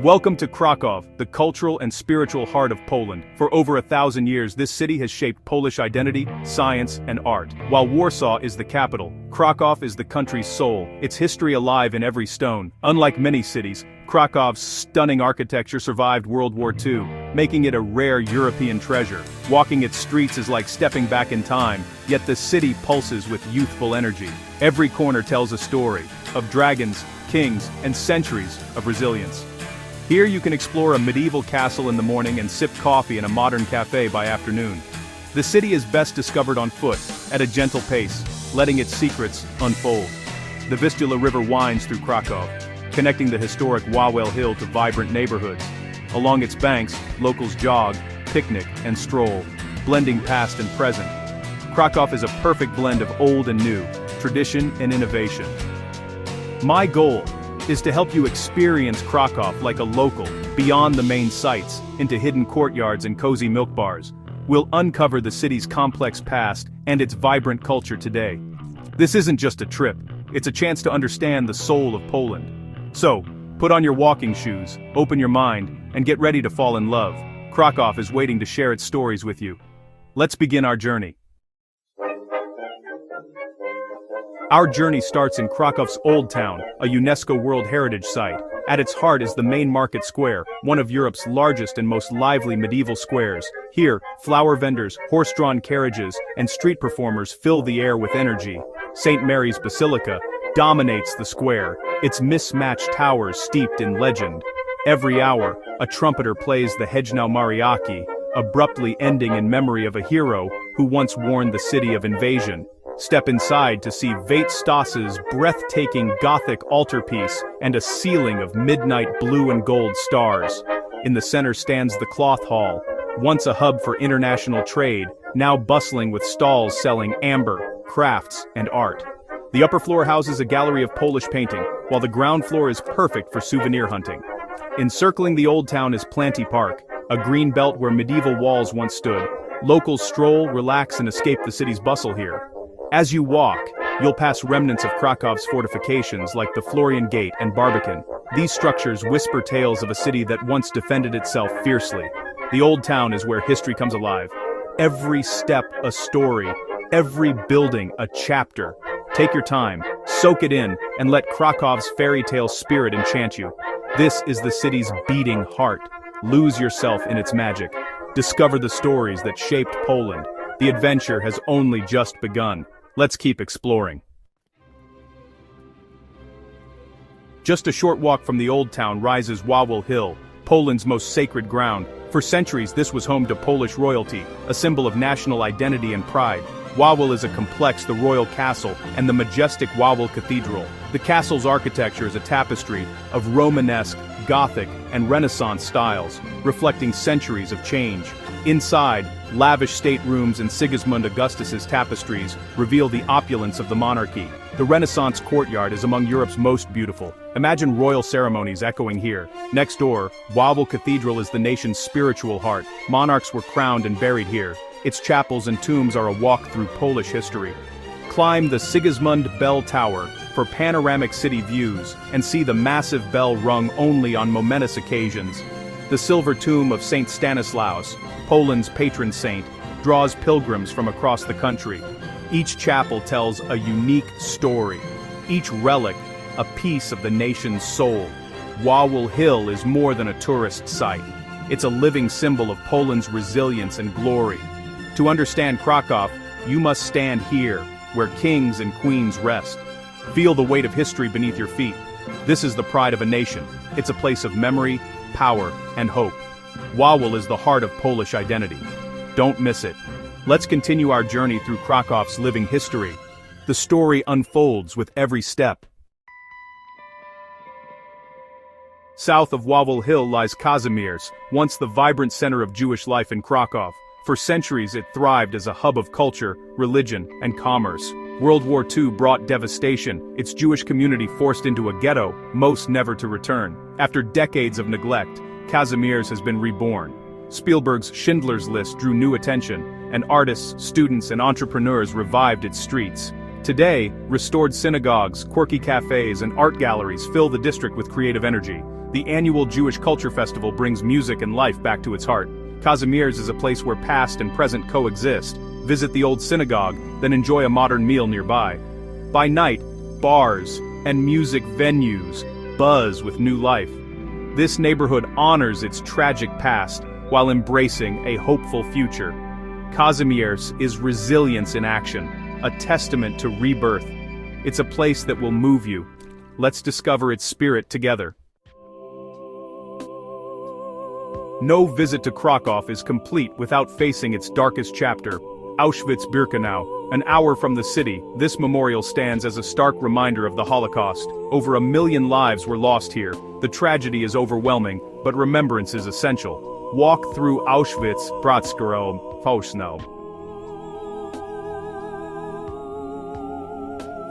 Welcome to Krakow, the cultural and spiritual heart of Poland. For over 1,000 years, this city has shaped Polish identity, science, and art. While Warsaw is the capital, Krakow is the country's soul, its history alive in every stone. Unlike many cities, Krakow's stunning architecture survived World War II, making it a rare European treasure. Walking its streets is like stepping back in time, yet the city pulses with youthful energy. Every corner tells a story of dragons, kings, and centuries of resilience. Here you can explore a medieval castle in the morning and sip coffee in a modern cafe by afternoon. The city is best discovered on foot, at a gentle pace, letting its secrets unfold. The Vistula River winds through Krakow, connecting the historic Wawel Hill to vibrant neighborhoods. Along its banks, locals jog, picnic, and stroll, blending past and present. Krakow is a perfect blend of old and new, tradition and innovation. My goal is to help you experience Krakow like a local, beyond the main sights, into hidden courtyards and cozy milk bars. We'll uncover the city's complex past and its vibrant culture today. This isn't just a trip, it's a chance to understand the soul of Poland. So, put on your walking shoes, open your mind, and get ready to fall in love. Krakow is waiting to share its stories with you. Let's begin our journey. Our journey starts in Krakow's Old Town, a UNESCO World Heritage Site. At its heart is the main market square, one of Europe's largest and most lively medieval squares. Here, flower vendors, horse-drawn carriages, and street performers fill the air with energy. St. Mary's Basilica dominates the square, its mismatched towers steeped in legend. Every hour, a trumpeter plays the Hejnał Mariaki, abruptly ending in memory of a hero who once warned the city of invasion. Step inside to see Veit Stas's breathtaking Gothic altarpiece and a ceiling of midnight blue and gold stars. In the center stands the Cloth Hall, once a hub for international trade, now bustling with stalls selling amber, crafts, and art. The upper floor houses a gallery of Polish painting, while the ground floor is perfect for souvenir hunting. Encircling the old town is Planty Park, a green belt where medieval walls once stood. Locals stroll, relax, and escape the city's bustle here. As you walk, you'll pass remnants of Krakow's fortifications like the Florian Gate and Barbican. These structures whisper tales of a city that once defended itself fiercely. The old town is where history comes alive. Every step a story, every building a chapter. Take your time, soak it in, and let Krakow's fairy tale spirit enchant you. This is the city's beating heart. Lose yourself in its magic. Discover the stories that shaped Poland. The adventure has only just begun. Let's keep exploring. Just a short walk from the old town rises Wawel Hill, Poland's most sacred ground. For centuries this was home to Polish royalty, a symbol of national identity and pride. Wawel is a complex, the Royal Castle, and the majestic Wawel Cathedral. The castle's architecture is a tapestry of Romanesque, Gothic, and Renaissance styles, reflecting centuries of change. Inside, lavish staterooms and Sigismund Augustus's tapestries reveal the opulence of the monarchy. The Renaissance courtyard is among Europe's most beautiful. Imagine royal ceremonies echoing here. Next door, Wawel Cathedral is the nation's spiritual heart. Monarchs were crowned and buried here. Its chapels and tombs are a walk through Polish history. Climb the Sigismund Bell Tower for panoramic city views and see the massive bell rung only on momentous occasions. The silver tomb of St. Stanislaus, Poland's patron saint, draws pilgrims from across the country. Each chapel tells a unique story, each relic a piece of the nation's soul. Wawel Hill is more than a tourist site. It's a living symbol of Poland's resilience and glory. To understand Krakow, you must stand here, where kings and queens rest. Feel the weight of history beneath your feet. This is the pride of a nation. It's a place of memory, power, and hope. Wawel is the heart of Polish identity. Don't miss it. Let's continue our journey through Krakow's living history. The story unfolds with every step. South of Wawel Hill lies Kazimierz, once the vibrant center of Jewish life in Krakow. For centuries it thrived as a hub of culture, religion, and commerce. World War II brought devastation, its Jewish community forced into a ghetto, most never to return. After decades of neglect, Kazimierz has been reborn. Spielberg's Schindler's List drew new attention, and artists, students, and entrepreneurs revived its streets. Today, restored synagogues, quirky cafés, and art galleries fill the district with creative energy. The annual Jewish Culture Festival brings music and life back to its heart. Kazimierz is a place where past and present coexist. Visit the old synagogue, then enjoy a modern meal nearby. By night, bars and music venues buzz with new life. This neighborhood honors its tragic past while embracing a hopeful future. Kazimierz is resilience in action, a testament to rebirth. It's a place that will move you. Let's discover its spirit together. No visit to Krakow is complete without facing its darkest chapter, Auschwitz-Birkenau. An hour from the city, this memorial stands as a stark reminder of the Holocaust. Over 1 million lives were lost here. The tragedy is overwhelming, but remembrance is essential. Walk through Auschwitz-Birkenau, Fausno.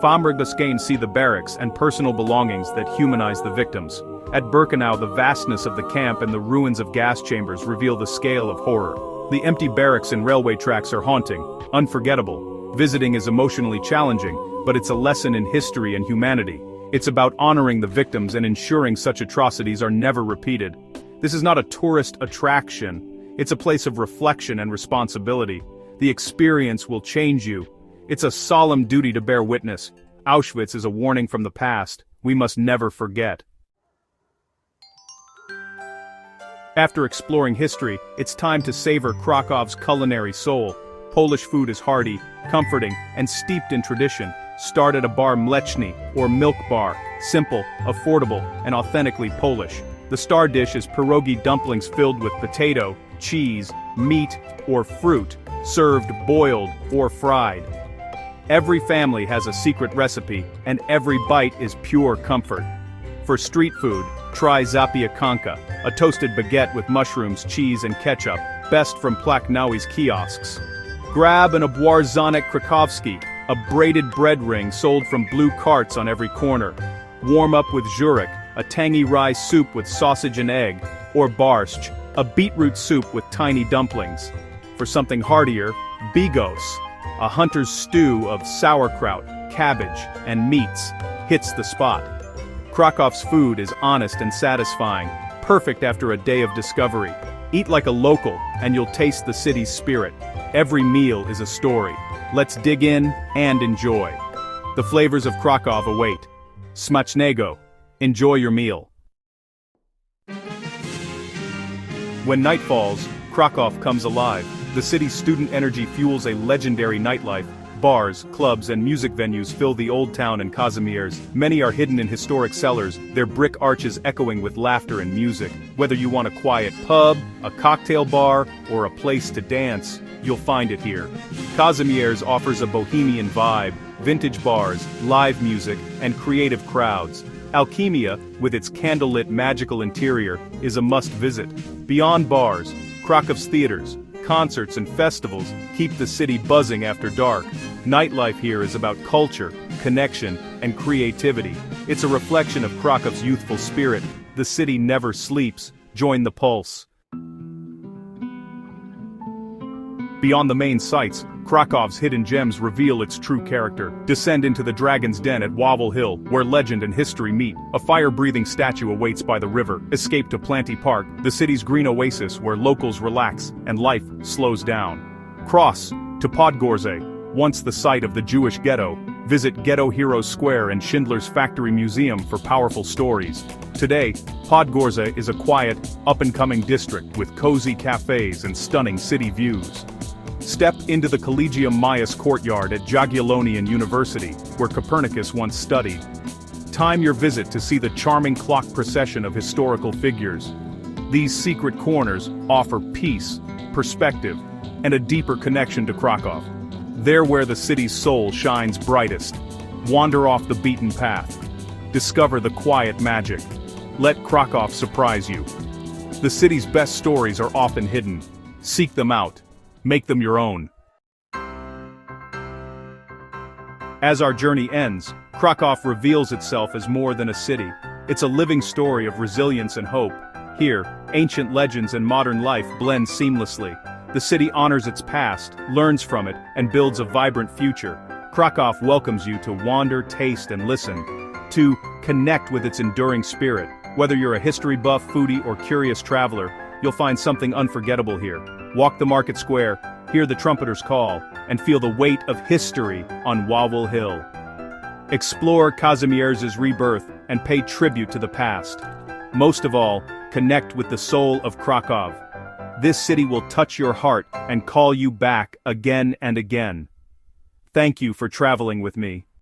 Famragdaskain see the barracks and personal belongings that humanize the victims. At Birkenau, the vastness of the camp and the ruins of gas chambers reveal the scale of horror. The empty barracks and railway tracks are haunting, unforgettable. Visiting is emotionally challenging, but it's a lesson in history and humanity. It's about honoring the victims and ensuring such atrocities are never repeated. This is not a tourist attraction. It's a place of reflection and responsibility. The experience will change you. It's a solemn duty to bear witness. Auschwitz is a warning from the past. We must never forget. After exploring history, it's time to savor Krakow's culinary soul. Polish food is hearty, comforting, and steeped in tradition. Start at a bar mleczny, or milk bar, simple, affordable, and authentically Polish. The star dish is pierogi dumplings filled with potato, cheese, meat, or fruit, served boiled or fried. Every family has a secret recipe, and every bite is pure comfort. For street food, try zapiekanka, a toasted baguette with mushrooms, cheese, and ketchup, best from Plaknowi's kiosks. Grab an obwarzonek krakowski, a braided bread ring sold from blue carts on every corner. Warm up with zurek, a tangy rye soup with sausage and egg, or borscht, a beetroot soup with tiny dumplings. For something heartier, bigos, a hunter's stew of sauerkraut, cabbage, and meats, hits the spot. Krakow's food is honest and satisfying, perfect after a day of discovery. Eat like a local, and you'll taste the city's spirit. Every meal is a story. Let's dig in and enjoy. The flavors of Krakow await. Smacznego. Enjoy your meal. When night falls, Krakow comes alive. The city's student energy fuels a legendary nightlife. Bars, clubs, and music venues fill the old town and Kazimierz. Many are hidden in historic cellars, their brick arches echoing with laughter and music. Whether you want a quiet pub, a cocktail bar, or a place to dance, you'll find it here. Kazimierz offers a bohemian vibe, vintage bars, live music, and creative crowds. Alchemia, with its candlelit magical interior, is a must-visit. Beyond bars, Krakow's theaters, concerts, and festivals keep the city buzzing after dark. Nightlife here is about culture, connection, and creativity. It's a reflection of Krakow's youthful spirit. The city never sleeps. Join the pulse. Beyond the main sights, Krakow's hidden gems reveal its true character. Descend into the Dragon's Den at Wawel Hill, where legend and history meet. A fire-breathing statue awaits by the river. Escape to Planty Park, the city's green oasis where locals relax and life slows down. Cross to Podgorze, once the site of the Jewish ghetto. Visit Ghetto Heroes Square and Schindler's Factory Museum for powerful stories. Today, Podgorze is a quiet, up-and-coming district with cozy cafes and stunning city views. Step into the Collegium Maius courtyard at Jagiellonian University, where Copernicus once studied. Time your visit to see the charming clock procession of historical figures. These secret corners offer peace, perspective, and a deeper connection to Krakow. They're where the city's soul shines brightest. Wander off the beaten path. Discover the quiet magic. Let Krakow surprise you. The city's best stories are often hidden. Seek them out. Make them your own. As our journey ends, Krakow reveals itself as more than a city. It's a living story of resilience and hope. Here, ancient legends and modern life blend seamlessly. The city honors its past, learns from it, and builds a vibrant future. Krakow welcomes you to wander, taste, and listen, to connect with its enduring spirit. Whether you're a history buff, foodie, or curious traveler, you'll find something unforgettable here. Walk the market square, hear the trumpeters call, and feel the weight of history on Wawel Hill. Explore Kazimierz's rebirth and pay tribute to the past. Most of all, connect with the soul of Krakow. This city will touch your heart and call you back again and again. Thank you for traveling with me.